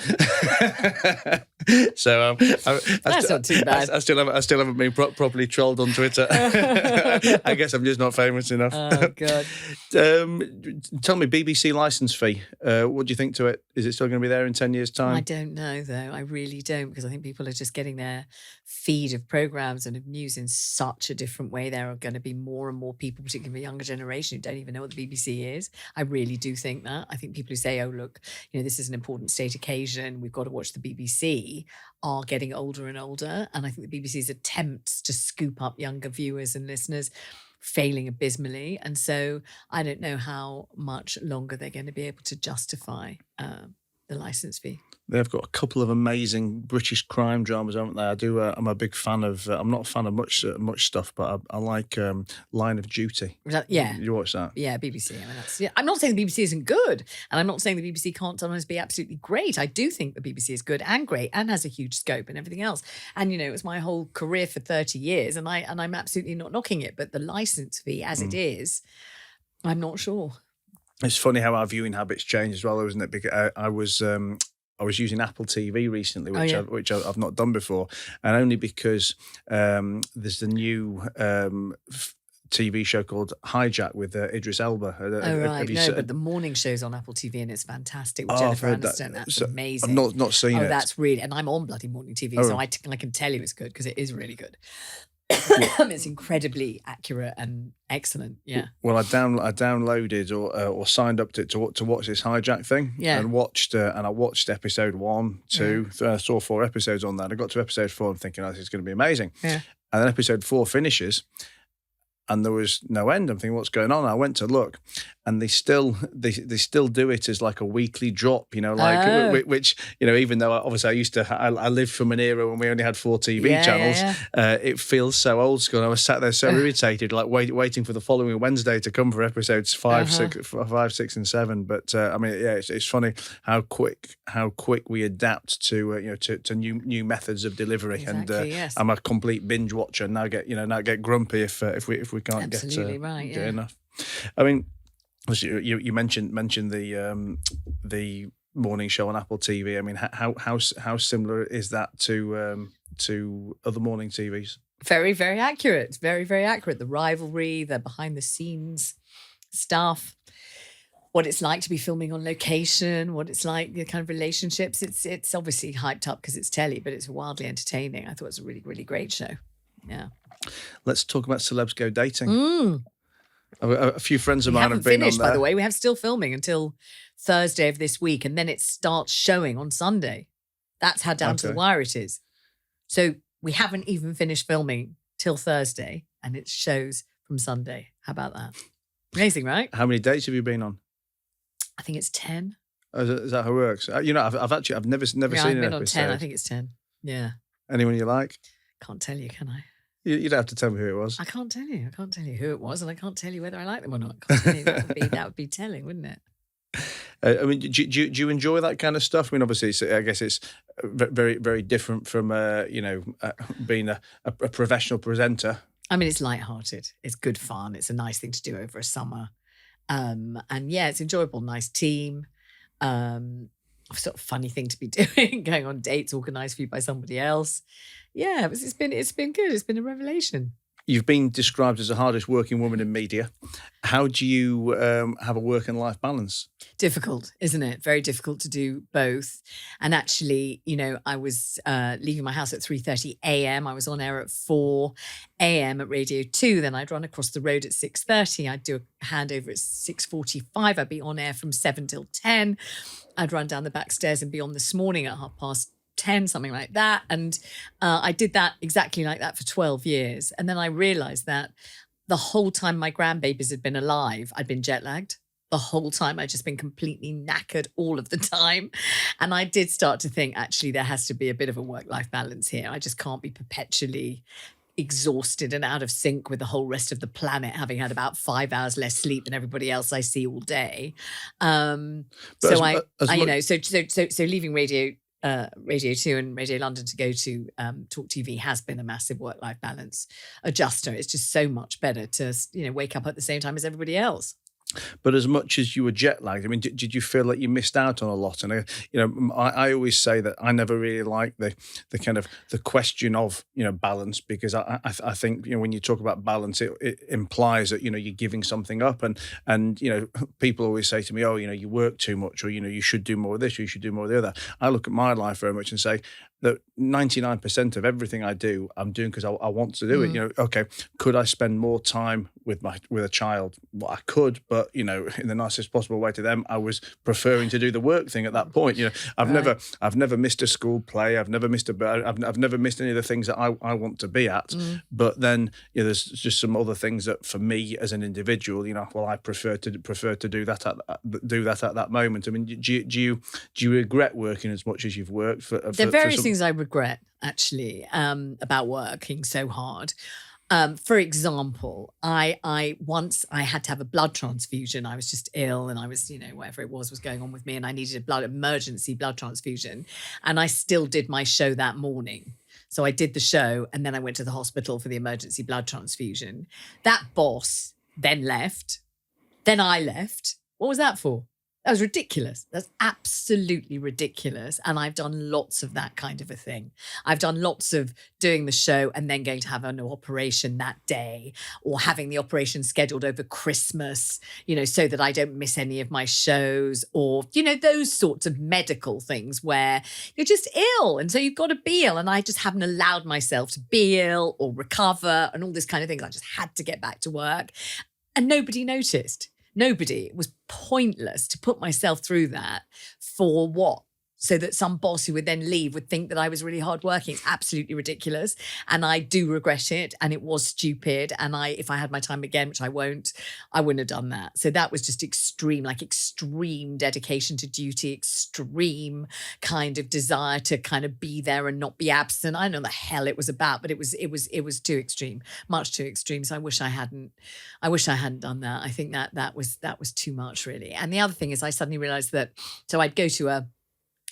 So that's not too bad. I still haven't been properly trolled on Twitter. I guess I'm just not famous enough. Oh God. Tell me, BBC licence fee. What do you think to it? Is it still going to be there in 10 years' time? I don't know though. I really don't, because I think people are just getting their feed of programmes and of news in such a different way. There are going to be more and more people, particularly the younger generation, who don't even know what the BBC is. I really do think that. I think people who say, oh, look, this is an important state occasion, we've got to watch the BBC, are getting older and older. And I think the BBC's attempts to scoop up younger viewers and listeners failing abysmally. And so I don't know how much longer they're going to be able to justify the licence fee. They've got a couple of amazing British crime dramas, haven't they? I'm a big fan of. I'm not a fan of much stuff, but I like Line of Duty. You watch that? Yeah, BBC. I mean, I'm not saying the BBC isn't good, and I'm not saying the BBC can't sometimes be absolutely great. I do think the BBC is good and great and has a huge scope and everything else. And it was my whole career for 30 years, and I'm absolutely not knocking it. But the licence fee, as it is, I'm not sure. It's funny how our viewing habits change as well, isn't it? Because I was using Apple TV recently, which I've not done before, and only because there's the new TV show called Hijack with Idris Elba. But the morning show's on Apple TV and it's fantastic with Jennifer Aniston. That's amazing. I've not seen it. That's really, and I'm on bloody morning TV, so I can tell you it's good because it is really good. It's incredibly accurate and excellent. Yeah. Well, I downloaded or signed up to watch this hijack thing, Yeah. and I watched episode 1, 2, saw 4 episodes on that. I got to episode 4 and thinking, oh, this is going to be amazing. Yeah. And then episode 4 finishes, and there was no end. I'm thinking, what's going on? I went to look, and they still do it as like a weekly drop, which even though obviously I lived from an era when we only had 4 TV channels, it feels so old school. I was sat there so irritated, like waiting for the following Wednesday to come for episodes 5, 6, and 7. But it's funny how quick we adapt to new methods of delivery. Exactly, and I'm a complete binge watcher. Now get grumpy if we can't Absolutely get enough. I mean, you mentioned the morning show on Apple TV. I mean, how similar is that to other morning TVs? Very, very accurate. Very, very accurate. The rivalry, the behind the scenes stuff, what it's like to be filming on location, what it's like, the kind of relationships. It's obviously hyped up because it's telly, but it's wildly entertaining. I thought it was a really, really great show. Yeah. Let's talk about Celebs Go Dating. A few friends of mine have been finished, on there. By the way. We have still filming until Thursday of this week, and then it starts showing on Sunday. That's how down to the wire it is. So we haven't even finished filming till Thursday, and it shows from Sunday. How about that? Amazing, right? How many dates have you been on? I think it's 10. Oh, is that how it works? I've never seen an episode. I've been on 10. I think it's 10. Yeah. Anyone you like? Can't tell you, can I? You don't have to tell me who it was. I can't tell you. I can't tell you who it was, and I can't tell you whether I like them or not. I can't tell you. That would be telling, wouldn't it? I mean, do you enjoy that kind of stuff? I mean, obviously, I guess it's very, very different from being a professional presenter. I mean, it's lighthearted. It's good fun. It's a nice thing to do over a summer, and yeah, it's enjoyable. Nice team. Sort of funny thing to be doing, going on dates organised for you by somebody else. Yeah, it's been good. It's been a revelation. You've been described as the hardest working woman in media. How do you have a work and life balance? Difficult, isn't it? Very difficult to do both. And actually, I was leaving my house at 3:30 a.m. I was on air at 4 a.m. at Radio 2. Then I'd run across the road at 6:30. I'd do a handover at 6:45. I'd be on air from 7 till 10. I'd run down the back stairs and be on this morning at 10:30, something like that. And I did that exactly like that for 12 years. And then I realized that the whole time my grandbabies had been alive, I'd been jet lagged. The whole time I'd just been completely knackered all of the time. And I did start to think, actually, there has to be a bit of a work-life balance here. I just can't be perpetually exhausted and out of sync with the whole rest of the planet, having had about 5 hours less sleep than everybody else I see all day. So leaving Radio 2 and Radio London to go to TalkTV has been a massive work-life balance adjuster. It's just so much better to wake up at the same time as everybody else. But as much as you were jet lagged, I mean, did you feel like you missed out on a lot? And I always say that I never really like the kind of the question of balance, because I think when you talk about balance, it implies that you're giving something up, and people always say to me, oh, you work too much, or you should do more of this, or you should do more of the other. I look at my life very much and say that 99% of everything I do, I'm doing because I want to do it. Okay, could I spend more time with a child? Well, I could, but in the nicest possible way to them, I was preferring to do the work thing at that point. I've never missed a school play. I've never missed I've never missed any of the things that I want to be at. But then there's just some other things that for me as an individual, I prefer to do that at that moment. I mean, do you regret working as much as you've worked? There are various things I regret, actually, about working so hard. For example, I once had to have a blood transfusion. I was just ill, and I was, whatever it was going on with me, and I needed emergency blood transfusion. And I still did my show that morning. So I did the show, and then I went to the hospital for the emergency blood transfusion. That boss then left. Then I left. What was that for? That was ridiculous. That's absolutely ridiculous. And I've done lots of that kind of a thing. I've done lots of doing the show and then going to have an operation that day, or having the operation scheduled over Christmas, so that I don't miss any of my shows, or, those sorts of medical things where you're just ill. And so you've got to be ill. And I just haven't allowed myself to be ill or recover and all this kind of thing. I just had to get back to work. And nobody noticed. Nobody. It was pointless to put myself through that. For what? So that some boss who would then leave would think that I was really hardworking. It's absolutely ridiculous. And I do regret it. And it was stupid. And if I had my time again, which I wouldn't have done that. So that was just extreme dedication to duty, extreme kind of desire to kind of be there and not be absent. I don't know the hell it was about, but it was too extreme, much too extreme. So I wish I hadn't done that. I think that was too much, really. And the other thing is I suddenly realized that, so I'd go to a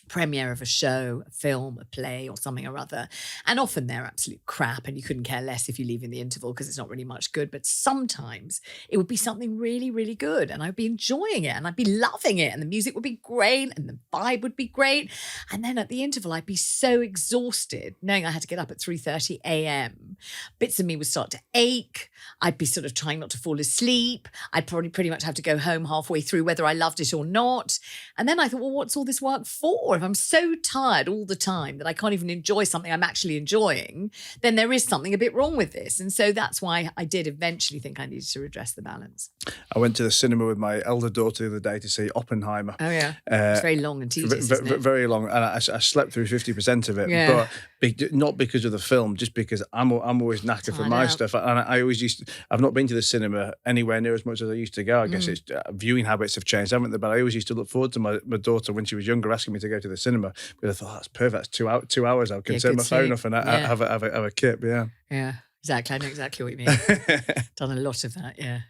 premiere of a show, a film, a play or something or other. And often they're absolute crap and you couldn't care less if you leave in the interval because it's not really much good. But sometimes it would be something really, really good and I'd be enjoying it and I'd be loving it and the music would be great and the vibe would be great. And then at the interval, I'd be so exhausted knowing I had to get up at 3:30 a.m. Bits of me would start to ache. I'd be sort of trying not to fall asleep. I'd probably pretty much have to go home halfway through whether I loved it or not. And then I thought, well, what's all this work for? If I'm so tired all the time that I can't even enjoy something I'm actually enjoying, then there is something a bit wrong with this. And so that's why I did eventually think I needed to redress the balance. I went to the cinema with my elder daughter the other day to see Oppenheimer. Oh, yeah. It's very long and tedious, isn't it? Very long. And I slept through 50% of it. But not because of the film, just because I'm always knackered for my stuff. And I always I've not been to the cinema anywhere near as much as I used to go. I guess it's viewing habits have changed, haven't they? But I always used to look forward to my daughter when she was younger asking me to go to the cinema because I thought, that's perfect. That's 2 hours. I can turn my phone off and have a kip. Yeah. Yeah. Exactly. I know exactly what you mean. Done a lot of that, yeah.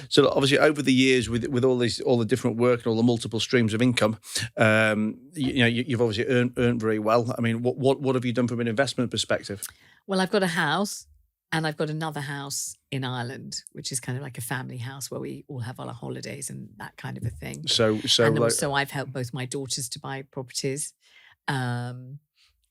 So obviously over the years with all the different work and all the multiple streams of income, you've obviously earned very well. I mean, what have you done from an investment perspective? Well, I've got a house and I've got another house in Ireland, which is kind of like a family house where we all have all our holidays and that kind of a thing. So also I've helped both my daughters to buy properties.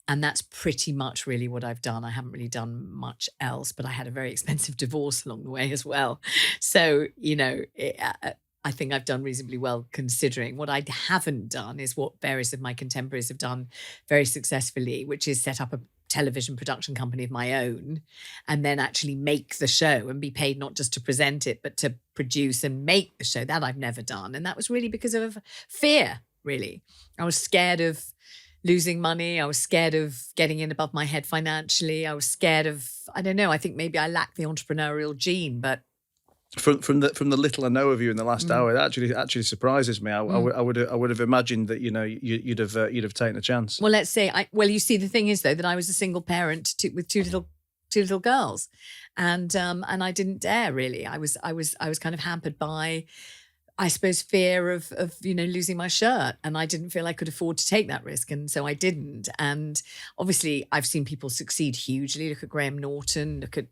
And that's pretty much really what I've done. I haven't really done much else, but I had a very expensive divorce along the way as well. So, I think I've done reasonably well considering. What I haven't done is what various of my contemporaries have done very successfully, which is set up a television production company of my own and then actually make the show and be paid not just to present it, but to produce and make the show. That I've never done. And that was really because of fear, really. I was scared of losing money. I was scared of getting in above my head financially. I was scared of, I don't know, I think maybe I lack the entrepreneurial gene, but from the little I know of you in the last hour, it actually surprises me. I would have imagined that you'd have taken a chance. Well, let's say you see, the thing is though that I was a single parent with two little girls, and I didn't dare really. I was kind of hampered by, I suppose, fear of losing my shirt, and I didn't feel I could afford to take that risk, and so I didn't. And obviously, I've seen people succeed hugely. Look at Graham Norton. Look at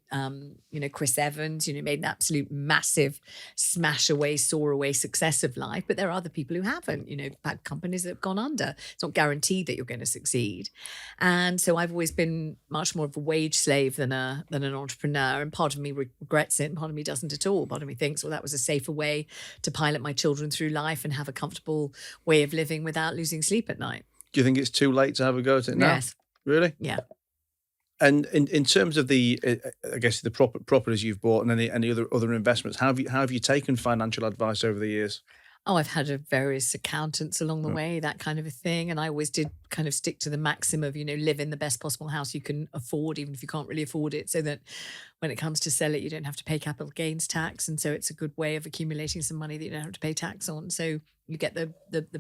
Chris Evans. Made an absolute massive soar away success of life. But there are other people who haven't. Bad companies that have gone under. It's not guaranteed that you're going to succeed. And so I've always been much more of a wage slave than an entrepreneur. And part of me regrets it, and part of me doesn't at all. Part of me thinks, well, that was a safer way to pilot my children through life and have a comfortable way of living without losing sleep at night. Do you think it's too late to have a go at it now? Yes. Really? Yeah. And in terms of the, I guess the properties you've bought and any other investments, how have you taken financial advice over the years? Oh, I've had various accountants along the way, that kind of a thing. And I always did kind of stick to the maxim of, live in the best possible house you can afford, even if you can't really afford it, so that when it comes to sell it, you don't have to pay capital gains tax. And so it's a good way of accumulating some money that you don't have to pay tax on. So you get the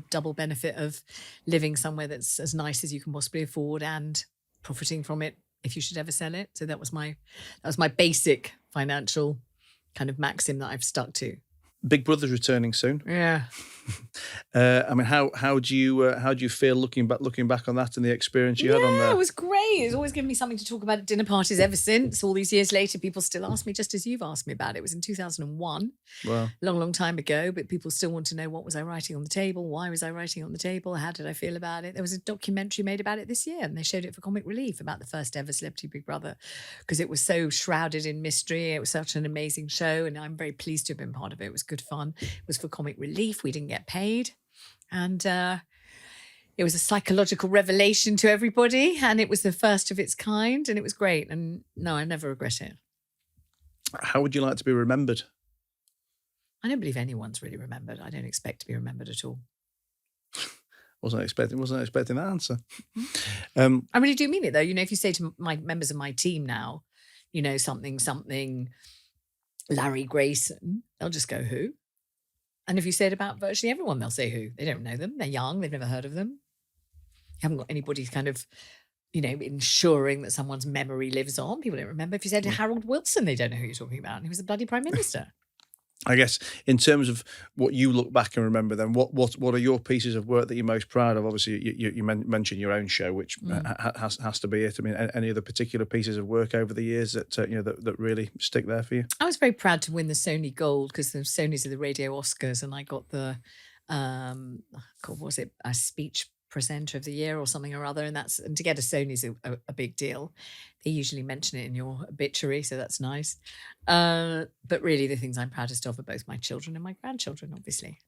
double benefit of living somewhere that's as nice as you can possibly afford and profiting from it if you should ever sell it. So that was my basic financial kind of maxim that I've stuck to. Big Brother's returning soon. Yeah. I mean, how do you feel looking back on that and the experience you had on there? It was great. It's always given me something to talk about at dinner parties ever since. All these years later, people still ask me, just as you've asked me about it. It was in 2001, Wow. long time ago, but people still want to know, what was I writing on the table? Why was I writing on the table? How did I feel about it? There was a documentary made about it this year, and they showed it for Comic Relief about the first ever Celebrity Big Brother, because it was so shrouded in mystery. It was such an amazing show, and I'm very pleased to have been part of it. It was good fun. It was for Comic Relief. We didn't get paid. And it was a psychological revelation to everybody, and it was the first of its kind, and it was great. And no, I never regret it. How would you like to be remembered? I don't believe anyone's really remembered. I don't expect to be remembered at all. Wasn't expecting that answer. I really do mean it, though. If you say to my members of my team now, something Larry Grayson, they'll just go, who? And if you say it about virtually everyone, they'll say who. They don't know them. They're young. They've never heard of them. You haven't got anybody kind of, ensuring that someone's memory lives on. People don't remember. If you said Harold Wilson, they don't know who you're talking about. And he was the bloody Prime Minister. I guess in terms of what you look back and remember, then what are your pieces of work that you're most proud of? Obviously, you mentioned your own show, which has to be it. I mean, any other particular pieces of work over the years that that really stick there for you? I was very proud to win the Sony Gold, because the Sonys are the Radio Oscars, and I got the a speech presenter of the year or something or other, and to get a Sony's a big deal. They usually mention it in your obituary, so that's nice. But really, the things I'm proudest of are both my children and my grandchildren, obviously.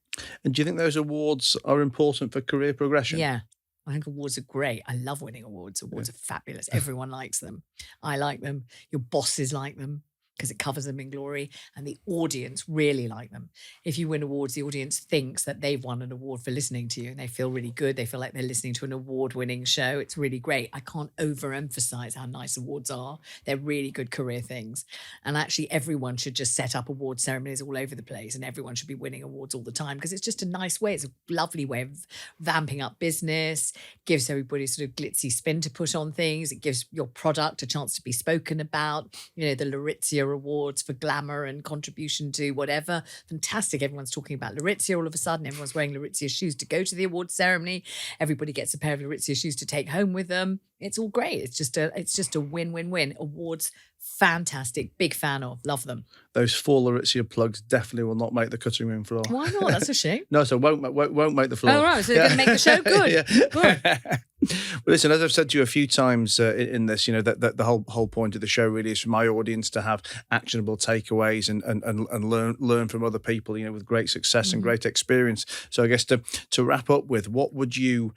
And do you think those awards are important for career progression? Yeah, I think awards are great. I love winning awards. Awards are fabulous. Everyone likes them. I like them. Your bosses like them, because it covers them in glory, and the audience really like them. If you win awards, the audience thinks that they've won an award for listening to you, and they feel really good. They feel like they're listening to an award-winning show. It's really great. I can't overemphasize how nice awards are. They're really good career things. And actually, everyone should just set up award ceremonies all over the place, and everyone should be winning awards all the time, because it's just a nice way. It's a lovely way of vamping up business, gives everybody sort of glitzy spin to put on things. It gives your product a chance to be spoken about. The Larizia Awards for glamour and contribution to whatever. Fantastic. Everyone's talking about Larizia all of a sudden. Everyone's wearing Larizia shoes to go to the award ceremony. Everybody gets a pair of Larizia shoes to take home with them. It's all great. It's just a win-win-win. Awards, fantastic. Big fan of. Love them. Those 4 Larizia plugs definitely will not make the cutting room floor. Why not? That's a shame. No, so won't make the floor. Oh, right. So they're going to make the show good. Good. Well, listen, as I've said to you a few times in this, that the whole point of the show really is for my audience to have actionable takeaways and learn from other people, with great success and great experience. So I guess to wrap up with, what would you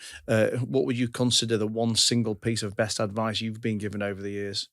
consider the one single piece of best advice you've been given over the years?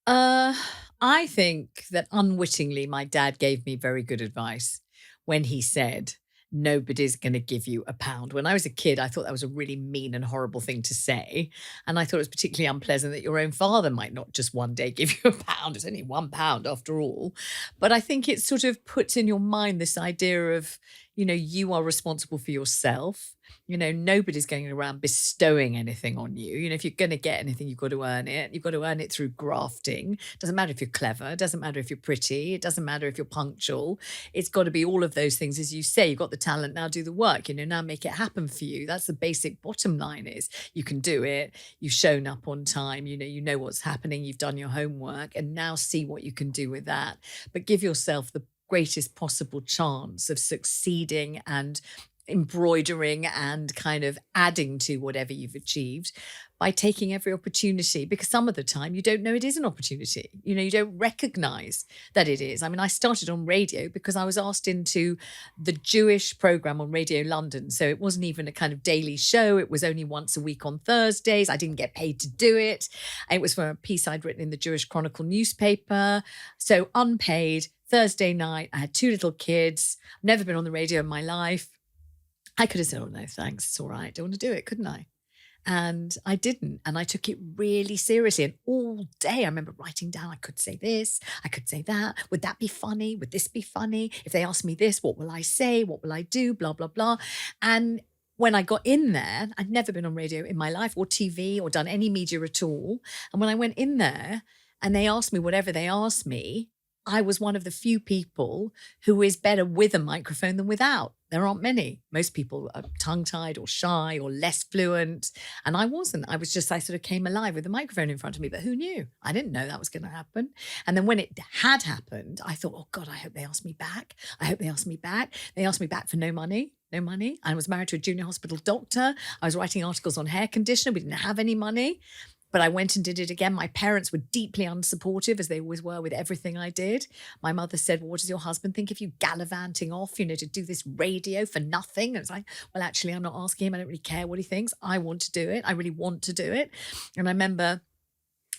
I think that unwittingly, my dad gave me very good advice when he said, nobody's going to give you £1. When I was a kid, I thought that was a really mean and horrible thing to say. And I thought it was particularly unpleasant that your own father might not just one day give you £1. It's only £1 after all. But I think it sort of puts in your mind this idea of, you are responsible for yourself. Nobody's going around bestowing anything on you. If you're going to get anything, you've got to earn it. You've got to earn it through grafting. Doesn't matter if you're clever. It doesn't matter if you're pretty. It doesn't matter if you're punctual. It's got to be all of those things. As you say, you've got the talent, now do the work. Now make it happen for you. That's the basic bottom line is you can do it. You've shown up on time. You know what's happening. You've done your homework, and now see what you can do with that. But give yourself the greatest possible chance of succeeding and embroidering and kind of adding to whatever you've achieved by taking every opportunity, because some of the time you don't know it is an opportunity. You don't recognize that it is. I mean, I started on radio because I was asked into the Jewish program on Radio London. So it wasn't even a kind of daily show. It was only once a week on Thursdays. I didn't get paid to do it. It was for a piece I'd written in the Jewish Chronicle newspaper. So unpaid, Thursday night. I had 2 little kids. I've never been on the radio in my life. I could have said, oh, no, thanks. It's all right. Don't want to do it, couldn't I? And I didn't. And I took it really seriously. And all day I remember writing down, I could say this, I could say that. Would that be funny? Would this be funny? If they ask me this, what will I say? What will I do? Blah, blah, blah. And when I got in there, I'd never been on radio in my life or TV or done any media at all. And when I went in there and they asked me whatever they asked me, I was one of the few people who is better with a microphone than without. There aren't many. Most people are tongue-tied or shy or less fluent. And I wasn't. I sort of came alive with the microphone in front of me. But who knew? I didn't know that was going to happen. And then when it had happened, I thought, oh God, I hope they ask me back. I hope they ask me back. They asked me back for no money. No money. I was married to a junior hospital doctor. I was writing articles on hair conditioner. We didn't have any money. But I went and did it again. My parents were deeply unsupportive, as they always were with everything I did. My mother said, well, what does your husband think of you gallivanting off, to do this radio for nothing? And it's like, well, actually, I'm not asking him. I don't really care what he thinks. I want to do it. I really want to do it. And I remember,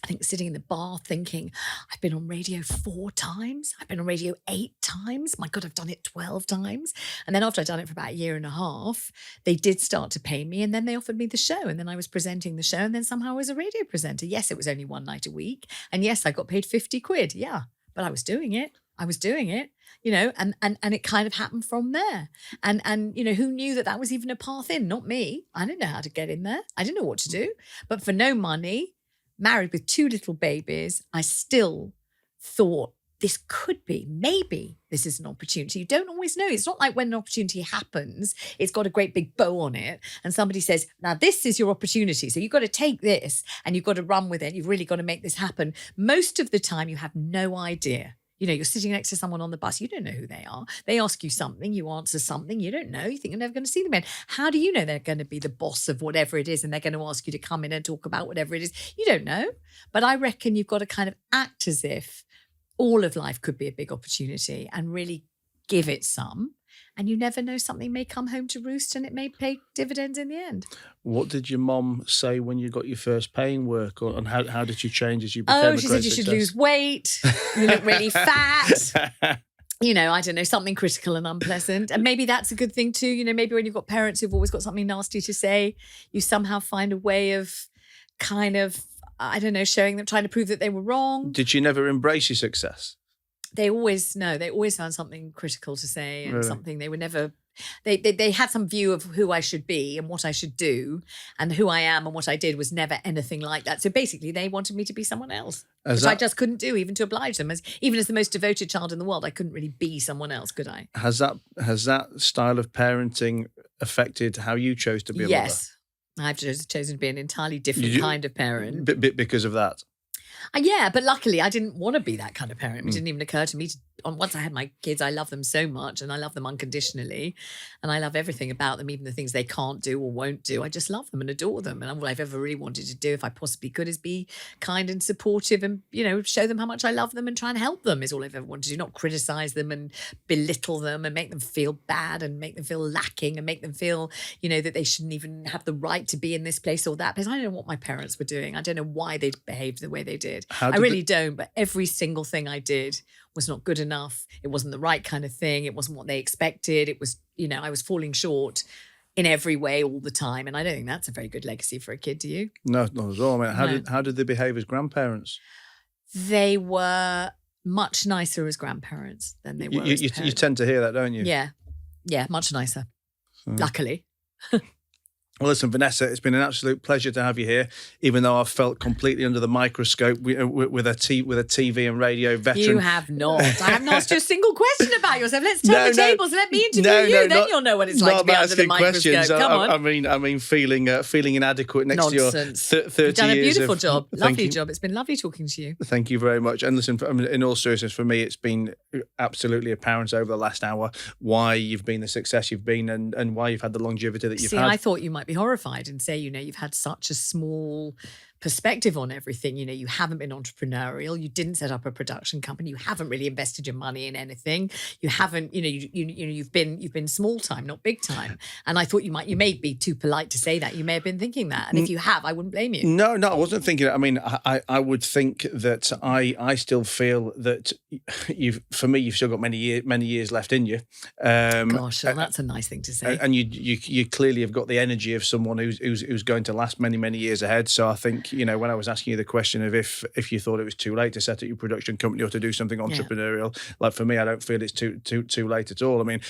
I think, sitting in the bar thinking, I've been on radio 4 times. I've been on radio 8 times. My God, I've done it 12 times. And then after I'd done it for about a year and a half, they did start to pay me. And then they offered me the show. And then I was presenting the show. And then somehow I was a radio presenter. Yes, it was only one night a week. And yes, I got paid 50 quid. Yeah, but I was doing it. and it kind of happened from there. And who knew that was even a path in? Not me. I didn't know how to get in there. I didn't know what to do. But for no money, married with 2 little babies, I still thought this could be, maybe this is an opportunity. You don't always know. It's not like when an opportunity happens, it's got a great big bow on it and somebody says, now this is your opportunity. So you've got to take this and you've got to run with it. You've really got to make this happen. Most of the time you have no idea. You're sitting next to someone on the bus. You don't know who they are. They ask you something. You answer something. You don't know. You think you're never going to see them again. How do you know they're going to be the boss of whatever it is and they're going to ask you to come in and talk about whatever it is? You don't know. But I reckon you've got to kind of act as if all of life could be a big opportunity and really give it some. And you never know, something may come home to roost and it may pay dividends in the end. What did your mom say when you got your first paying work, and how did you change as you became a great she said you should lose weight, you look really fat. I don't know, something critical and unpleasant. And maybe that's a good thing too. Maybe when you've got parents who've always got something nasty to say, you somehow find a way of kind of, showing them, trying to prove that they were wrong. Did you never embrace your success? They always found something critical to say and something they were never, they had some view of who I should be and what I should do, and who I am and what I did was never anything like that. So basically they wanted me to be someone else, which I just couldn't do, even to oblige them. Even as the most devoted child in the world, I couldn't really be someone else, could I? Has that style of parenting affected how you chose to be a mother? Yes. I've chosen to be an entirely different kind of parent. Because of that? Yeah, but luckily I didn't want to be that kind of parent. It didn't even occur to me once I had my kids, I love them so much and I love them unconditionally and I love everything about them, even the things they can't do or won't do. I just love them and adore them. And all I've ever really wanted to do, if I possibly could, is be kind and supportive and, show them how much I love them and try and help them is all I've ever wanted to do. Not criticize them and belittle them and make them feel bad and make them feel lacking and make them feel, that they shouldn't even have the right to be in this place or that place. I don't know what my parents were doing. I don't know why they behaved the way they did. I really don't. But every single thing I did was not good enough. It wasn't the right kind of thing. It wasn't what they expected. It was, I was falling short in every way all the time. And I don't think that's a very good legacy for a kid, do you? No, not at all. I mean, how did they behave as grandparents? They were much nicer as grandparents than they were as parents. You tend to hear that, don't you? Yeah. Yeah, much nicer. Luckily. Well, listen, Vanessa, it's been an absolute pleasure to have you here, even though I've felt completely under the microscope with a TV and radio veteran. You have not. I haven't asked you a single question about yourself. Let's turn the tables and let me interview you. Then you'll know what it's like to be under the microscope. Come on. I mean, feeling inadequate next to your 30 You've done a years beautiful job. Lovely job. It's been lovely talking to you. Thank you very much. And listen, in all seriousness, for me, it's been absolutely apparent over the last hour why you've been the success you've been and why you've had the longevity that you've had. I thought you might be horrified and say, you've had such a small perspective on everything. You haven't been entrepreneurial. You didn't set up a production company. You haven't really invested your money in anything. You haven't, you've been small time, not big time. And I thought you may be too polite to say that. You may have been thinking that. And if you have, I wouldn't blame you. No, I wasn't thinking it. I mean, I would think that I still feel that you've still got many years left in you. Gosh, well, that's a nice thing to say. And you clearly have got the energy of someone who's going to last many, many years ahead. So I think you know, when I was asking you the question of if you thought it was too late to set up your production company or to do something entrepreneurial, like for me, I don't feel it's too late at all. I mean,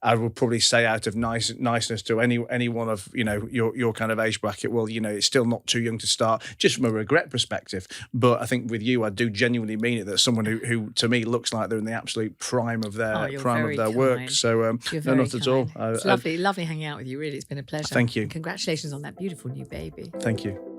I would probably say out of niceness to anyone of, you know, your kind of age bracket, well, you know, it's still not too young to start, just from a regret perspective. But I think with you, I do genuinely mean it, that someone who to me looks like they're in the absolute prime of their work. So no, not at all. It's lovely hanging out with you. Really, it's been a pleasure. Thank you. And congratulations on that beautiful new baby. Thank you.